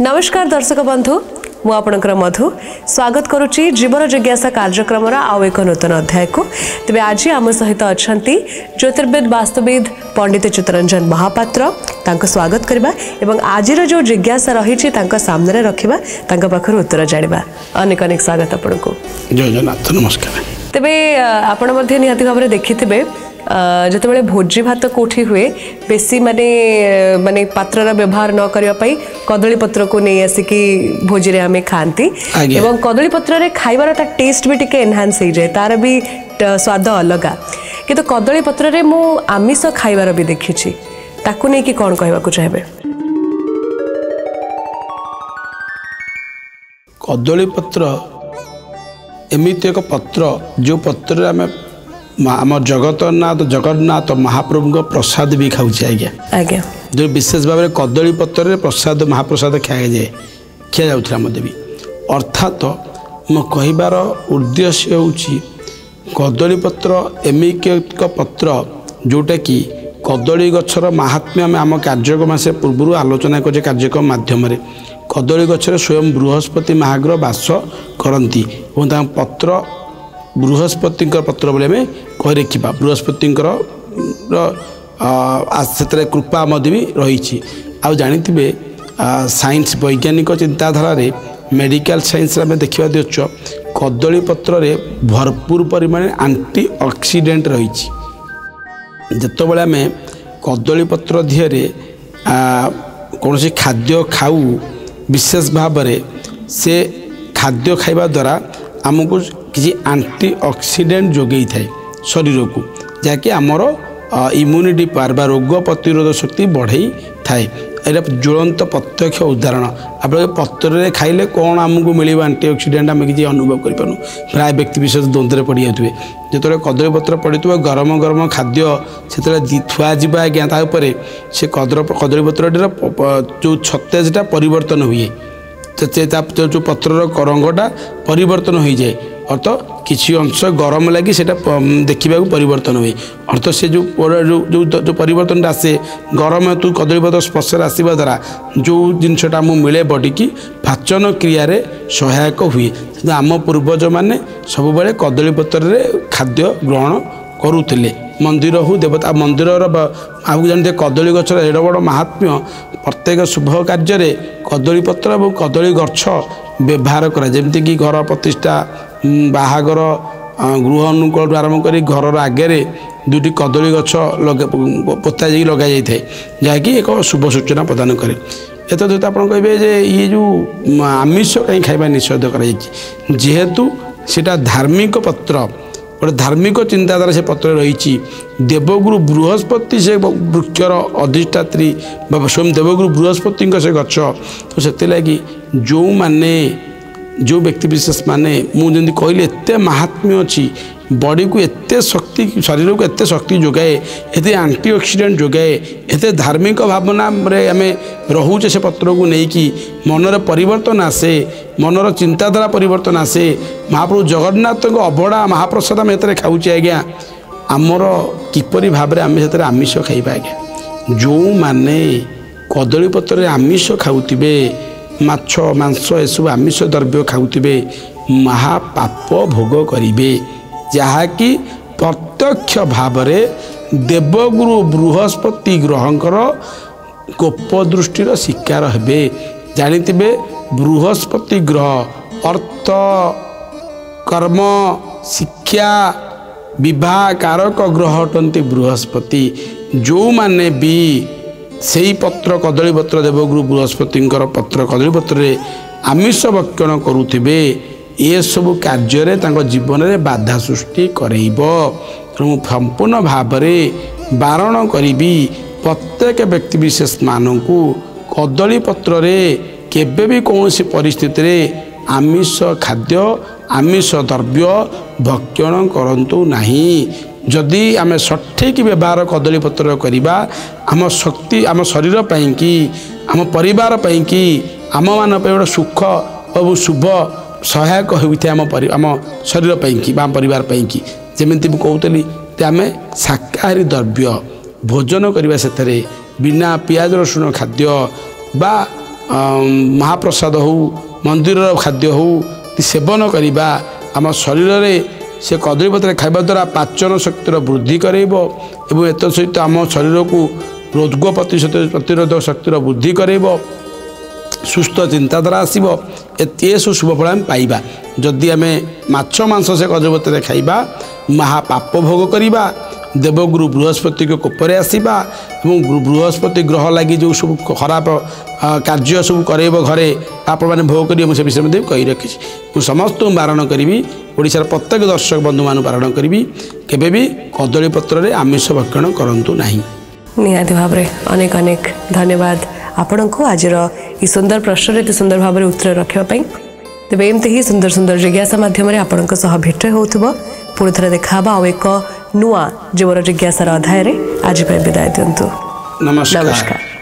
नमस्कार दर्शक बंधु मु आपणकर मधु स्वागत करुच्ची जीवन जिज्ञासा कार्यक्रम आउ एक नूतन अध्याय को तेज आज आम सहित अच्छा ज्योतिर्विद वास्तुविद पंडित चित्तरंजन महापात्र तांको स्वागत करबा एवं आज जो जिज्ञासा रही सामने रखा पाखर उत्तर जाना अनेक अनेक स्वागत आपण को जय जगन्नाथ नमस्कार। तेबे आपण मध्य निहाती भाव देखिथिबे जिते भोजी भात कोठी हुए बेसी माने माने पात्र व्यवहार न करने कदली पत्र को नहीं आसिकी भोजी रे हमें खाती एवं कदली पत्र रे खाइबार ता टेस्ट भी टिके एनहांस हो जाए तार भी स्वाद अलग कि तो कदली पत्र रे मु आमिष खाइबार भी देखी ताकू नहीं कि कौन कहबा चाहिए। कदली पत्र एमती एक पत्र जो पत्र आम आम जगन्नाथ महाप्रभु प्रसाद भी खाऊे आज्ञा जो विशेष भाव में कदली पत्र प्रसाद महाप्रसाद खाए खिया जाऊला मत भी अर्थात मो कहबार उद्देश्य हूँ कदली पत्र एमिक एक पत्र जोटा कि कदली गछर महात्म्य आम कार्यक्रम से पूर्व आलोचना करे कार्यक्रम माध्यम कदली गछर स्वयं बृहस्पति महाग्रह वास करती पत्र बृहस्पति पत्र बोले आम कह रखा बृहस्पति से कृपा भी रही आउ जानी साइंस वैज्ञानिक चिंताधारा मेडिकल साइंस आम देखा देच कदली पत्र भरपूर परिमाण आंटी ऑक्सीडेंट रही जिते आम कदली पत्र दिहरे कौन सी खाद्य खाऊ विशेष भाव से खाद्य खाइबा द्वारा आमको किसी आंटी ऑक्सीडेंट जोगई थाए शरीर को जहाँकि आमर इम्यूनिटी पावर बा रोग प्रतिरोध शक्ति बढ़ई थाए यहाँ ज्वलंत प्रत्यक्ष उदाहरण आप पत्र खाइले कौन आमको मिले आंटी ऑक्सीडेंट आम किसी अनुभव करूँ प्राय व्यक्ति विशेष द्वंद्व पड़ जाए जो कदली पत्र पड़ी गरम गरम खाद्य से थुआ जा आज्ञा से कदली पत्र जो सतेजटा परिवर्तन हुए जो पत्र रंगटा परिवर्तन हो जाए अर्थ किसी अंश गरम लगी से देखा परिवर्तन हुए अर्थ से जो जो परिवर्तन आसे गरम तू कदलीपत्र स्पर्श आसवा द्वारा जो जिनटा आमको मिले बॉडी की पाचन क्रिया सहायक हुए आम पूर्वज मैंने सब कदलीपत्र खाद्य ग्रहण करुले मंदिर हो देवता मंदिर आपको जानते कदली गछर एड बड़ महात्म्य प्रत्येक शुभ कार्य कदली पत्र और कदली गछ व्यवहार करा जमती कि घर प्रतिष्ठा बाहागर गृह अनुकूल आरंभ कर घर आगे दुटी कदली गछ पोता जा लग जाए जहाँकि एक शुभ सूचना प्रदान करे एत सहित आप कहे ये जो आमिष कहीं खाଇବା निषेध कर जेहेतु सेटा धार्मिक पत्र गोटे धार्मिक चिंताधारा से पत्र रही देवगुरु बृहस्पति से वृक्षर अधिष्ठात्री स्वयं देवगुरु बृहस्पति से गच तो से लगी जो माने जो व्यक्ति विशेष माने मुझे कहली एत महात्म्य अच्छी बॉडी को एत शक्ति शरीर को एत शक्ति जोगाए एत आंटी ऑक्सीडेंट जोगाए एत धार्मिक भावना आम रोचे से पत्र को लेकिन मनर परिवर्तन आसे मनर चिंताधारा परिवर्तन आसे महाप्रभु जगन्नाथ अभड़ा महाप्रसाद आम एत खाऊे आज्ञा आमर किपरि भाव आम से आमिष खाइबा आज्ञा जो माने कदली पत्र आमिष खाऊे माछ मांस एसबू आमिष द्रव्य खाऊे महापाप भोग करेंगे जहाँकि प्रत्यक्ष भाव देवगुरु बृहस्पति ग्रहंकर कोप दृष्टिर शिकार हेबे जानिते बृहस्पति ग्रह अर्थ कर्म शिक्षा विवाह कारक ग्रह अटंती बृहस्पति जो माने भी सही पत्र कदली पत्र देवगुरु बृहस्पति पत्र कदली पत्र आमिष भक्षण करुवे ये सब कार्य जीवन में बाधा सृष्टि करेब तेणु संपूर्ण भाव बारण करी प्रत्येक व्यक्ति विशेष मानक कदली पत्र केबे भी कौन सी परिस्थिति आमिष खाद्य आमिष द्रव्य भक्षण करंतु नहीं जदि आम सठिक व्यवहार कदली पत्र करवा आम शक्ति आम शरीर कि आम परिवार कि आम मान गोटे सुख और शुभ सहायक होता है आम शरीर कि परिवार कि जमीती कहती आम शाकाहारी द्रव्य भोजन करवा से बिना पियाज रसुण खाद्य बा महाप्रसाद हो मंदिर खाद्य हो सेवन करवा आम शरीर में से कदली पत्र खाइबा द्वारा पाचन शक्तिर वृद्धि करेब एवं एत सहित आम शरीर को रोग प्रतिरोधक शक्तिर वृद्धि करेब सुस्थ चिंताधारा आसब ये शुभ फल आम पाइबा जदि आम माछ मांस से कदली पत्र खाइबा महापाप भोग करवा देवगुरु बृहस्पति को कोपरे आसवा बृहस्पति ग्रह लगी जो सब खराब कार्य सब करेब घरे आप मैंने भोग कर से विषय में कही रखी समस्त बारण करी ओडिशार प्रत्येक दर्शक बंधु मान बारण करी केबे भी कदली पत्र आमिष भक्षण करंतु नहीं। निहाती भाव में अनेक अनेक धन्यवाद आपण को आज ये सुंदर प्रश्न एत सुंदर भाव में उत्तर रखापी तेज एमती ही सुंदर सुंदर जिज्ञासा मध्यम आपण भेट हो पुणी थे देखा आउ एक नुआ जीवन जिज्ञासार अध्याय आज विदाय दिंतु। नमस्कार।